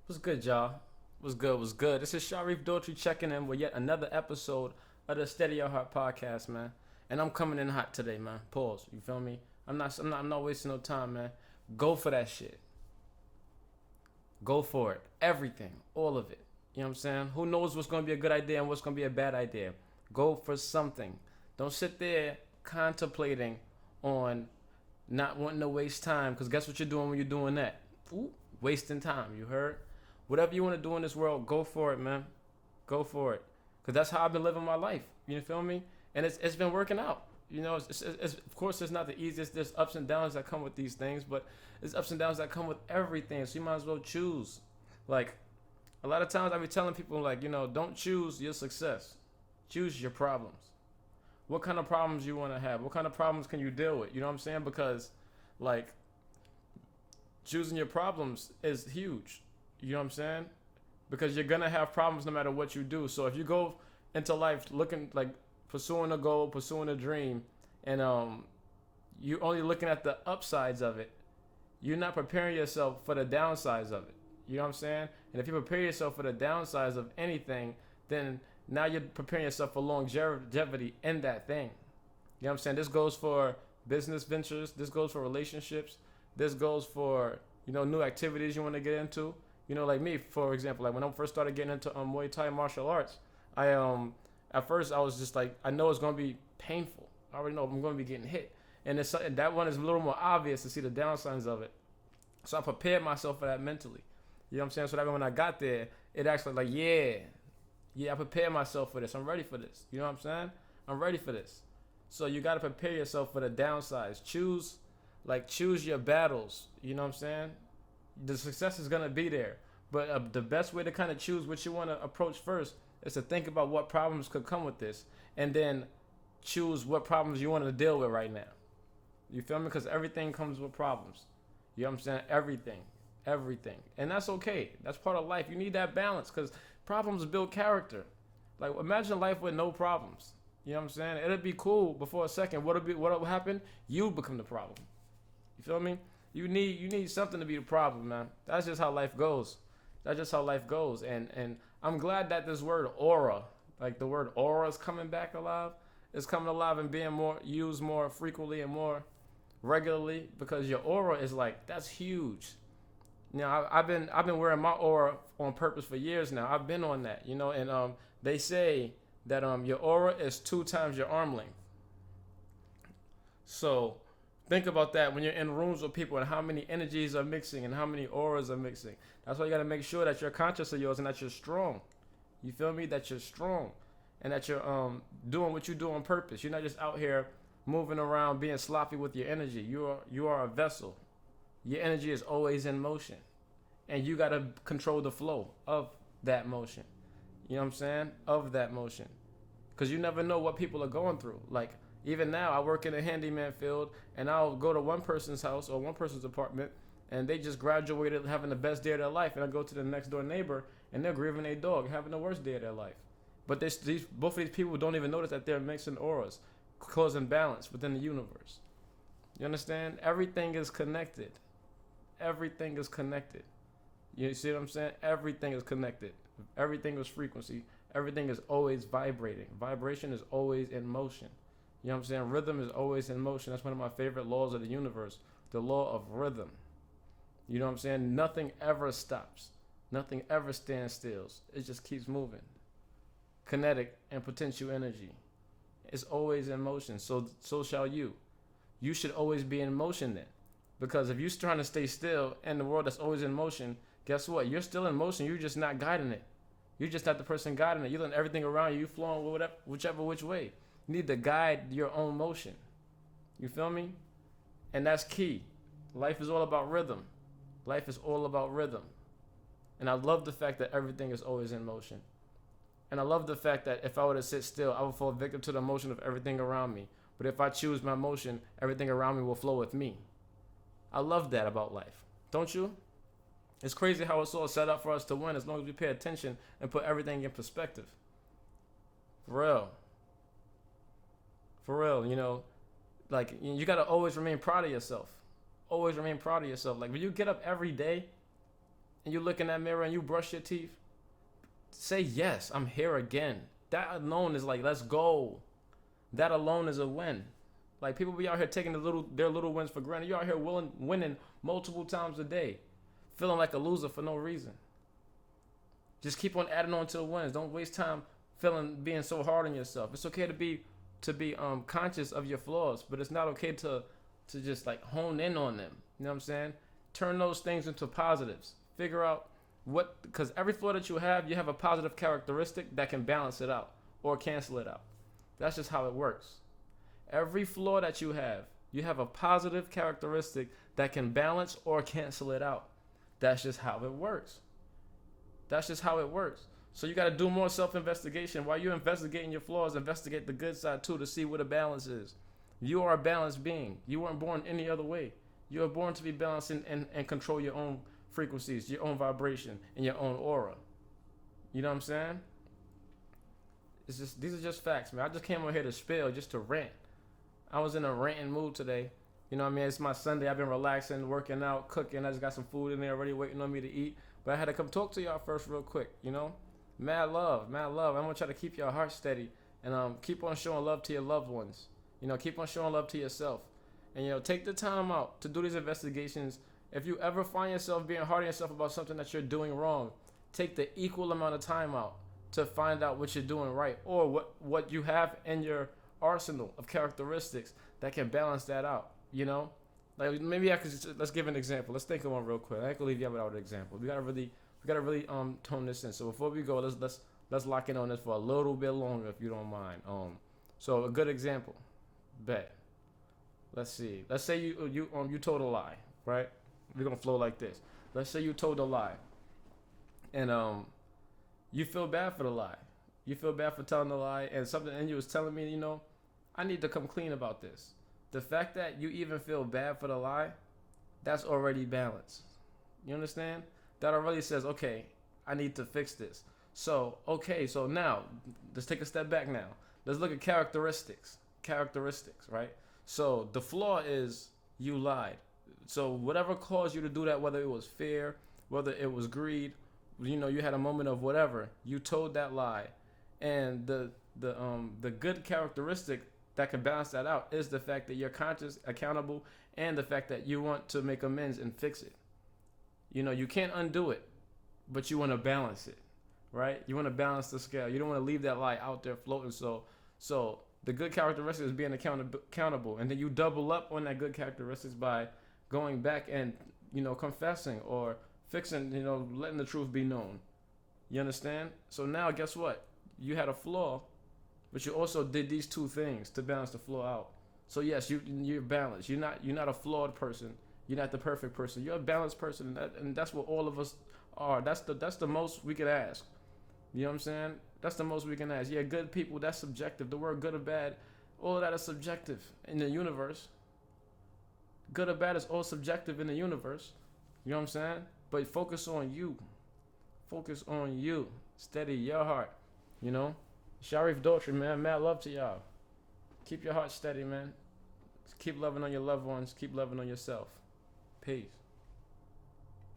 What's good, y'all? What's good? What's good? This is Sharif Daughtry checking in with yet another episode of the Steady Your Heart podcast, man. And I'm coming in hot today, man. Pause. You feel me? I'm not wasting no time, man. Go for that shit. Go for it. Everything, all of it. You know what I'm saying? Who knows what's gonna be a good idea and what's gonna be a bad idea? Go for something. Don't sit there contemplating on not wanting to waste time. Because guess what you're doing when you're doing that? Ooh, wasting time. You heard? Whatever you want to do in this world, go for it, man. Go for it. Because that's how I've been living my life. You feel me? And it's been working out. Of course, it's not the easiest. There's ups and downs that come with these things, but there's ups and downs that come with everything. So you might as well choose. Like, a lot of times I be telling people, like, don't choose your success. Choose your problems. What kind of problems you want to have? What kind of problems can you deal with? You know what I'm saying? Because, like, choosing your problems is huge. You know what I'm saying? Because you're gonna have problems no matter what you do. So if you go into life looking like pursuing a goal, pursuing a dream, and you only looking at the upsides of it, you're not preparing yourself for the downsides of it. You know what I'm saying? And if you prepare yourself for the downsides of anything, then now you're preparing yourself for longevity in that thing. You know what I'm saying? This goes for business ventures. This goes for relationships. This goes for new activities you want to get into. Like me, for example, like when I first started getting into Muay Thai martial arts, I at first I was just like, I know it's gonna be painful. I already know I'm gonna be getting hit, and that one is a little more obvious to see the downsides of it. So I prepared myself for that mentally. You know what I'm saying? So that when I got there, it actually like, yeah, I prepared myself for this. I'm ready for this. You know what I'm saying? I'm ready for this. So you got to prepare yourself for the downsides. Choose your battles. You know what I'm saying? The success is gonna be there, but the best way to kind of choose what you want to approach first is to think about what problems could come with this, and then choose what problems you want to deal with right now. You feel me? Because everything comes with problems. You know what I'm saying? Everything, and that's okay. That's part of life. You need that balance because problems build character. Like imagine life with no problems. You know what I'm saying? It'll be cool before a second. What'll happen? You become the problem. You feel me? You need something to be the problem, man. That's just how life goes. That's just how life goes. And I'm glad that this word aura, like the word aura, is coming back alive. It's coming alive and being more used more frequently and more regularly because your aura is like that's huge. I've been wearing my aura on purpose for years now. I've been on that, and they say that your aura is 2 times your arm length. So think about that when you're in rooms with people and how many energies are mixing and how many auras are mixing. That's why you got to make sure that you're conscious of yours and that you're strong. You feel me? That you're strong and that you're doing what you do on purpose. You're not just out here moving around being sloppy with your energy. You are a vessel. Your energy is always in motion, and you got to control the flow of that motion. You know what I'm saying? Of that motion, because you never know what people are going through. Like even now, I work in a handyman field, and I'll go to one person's house or one person's apartment, and they just graduated having the best day of their life, and I go to the next door neighbor, and they're grieving their dog, having the worst day of their life. But both of these people don't even notice that they're mixing auras, causing balance within the universe. You understand? Everything is connected. Everything is connected. You see what I'm saying? Everything is connected. Everything is frequency. Everything is always vibrating. Vibration is always in motion. You know what I'm saying? Rhythm is always in motion. That's one of my favorite laws of the universe. The law of rhythm. You know what I'm saying? Nothing ever stops. Nothing ever stands still. It just keeps moving. Kinetic and potential energy. It's always in motion. So shall you. You should always be in motion then. Because if you're trying to stay still in the world that's always in motion, guess what? You're still in motion. You're just not guiding it. You're just not the person guiding it. You're letting everything around you. You're flowing whichever which way. You need to guide your own motion. You feel me? And that's key. Life is all about rhythm. Life is all about rhythm. And I love the fact that everything is always in motion. And I love the fact that if I were to sit still, I would fall victim to the motion of everything around me. But if I choose my motion, everything around me will flow with me. I love that about life. Don't you? It's crazy how it's all set up for us to win as long as we pay attention and put everything in perspective. For real. For real, like you gotta always remain proud of yourself. Always remain proud of yourself. Like when you get up every day and you look in that mirror and you brush your teeth, say yes, I'm here again. That alone is like, let's go. That alone is a win. Like people be out here taking their little wins for granted. You out here winning multiple times a day, feeling like a loser for no reason. Just keep on adding on to the wins. Don't waste time being so hard on yourself. It's okay to be conscious of your flaws, but it's not okay to just like hone in on them. You know what I'm saying? Turn those things into positives. Figure out because every flaw that you have a positive characteristic that can balance it out or cancel it out. That's just how it works. Every flaw that you have a positive characteristic that can balance or cancel it out. That's just how it works. That's just how it works. So you got to do more self-investigation. While you're investigating your flaws, investigate the good side too to see where the balance is. You are a balanced being. You weren't born any other way. You were born to be balanced and control your own frequencies, your own vibration, and your own aura. You know what I'm saying? These are just facts, man. I just came over here to spill, just to rant. I was in a ranting mood today. You know what I mean? It's my Sunday. I've been relaxing, working out, cooking. I just got some food in there already waiting on me to eat. But I had to come talk to y'all first real quick, you know? Mad love, mad love. I'm going to try to keep your heart steady and keep on showing love to your loved ones. You know, keep on showing love to yourself. And, you know, take the time out to do these investigations. If you ever find yourself being hard on yourself about something that you're doing wrong, take the equal amount of time out to find out what you're doing right or what you have in your arsenal of characteristics that can balance that out, you know? Like maybe let's give an example. Let's think of one real quick. I can leave you without an example. We gotta really tone this in. So before we go, let's lock in on this for a little bit longer if you don't mind. So a good example. Bet. Let's see. Let's say you told a lie, right? We're gonna flow like this. Let's say you told a lie, and you feel bad for the lie. You feel bad for telling the lie, and something in you was telling me, you know, I need to come clean about this. The fact that you even feel bad for the lie, that's already balance. You understand? That already says, okay, I need to fix this. So now let's take a step back now. Let's look at characteristics. Characteristics, right? So the flaw is you lied. So whatever caused you to do that, whether it was fear, whether it was greed, you know, you had a moment of whatever, you told that lie. And the good characteristic that can balance that out is the fact that you're conscious, accountable, and the fact that you want to make amends and fix it. You know, you can't undo it, but you want to balance it, right? You want to balance the scale. You don't want to leave that lie out there floating. So the good characteristic is being accountable, and then you double up on that good characteristics by going back and, you know, confessing or fixing, you know, letting the truth be known. You understand? So now guess what? You had a flaw, but you also did these two things to balance the flaw out. So yes, you're balanced. You're not a flawed person. You're not the perfect person. You're a balanced person, and that's what all of us are. That's the most we could ask. You know what I'm saying? That's the most we can ask. Yeah, good people, that's subjective. The word good or bad, all of that is subjective in the universe. Good or bad is all subjective in the universe. You know what I'm saying? But focus on you. Focus on you. Steady your heart. You know? Sharif Daughtry, man. Mad love to y'all. Keep your heart steady, man. Keep loving on your loved ones. Keep loving on yourself. Peace.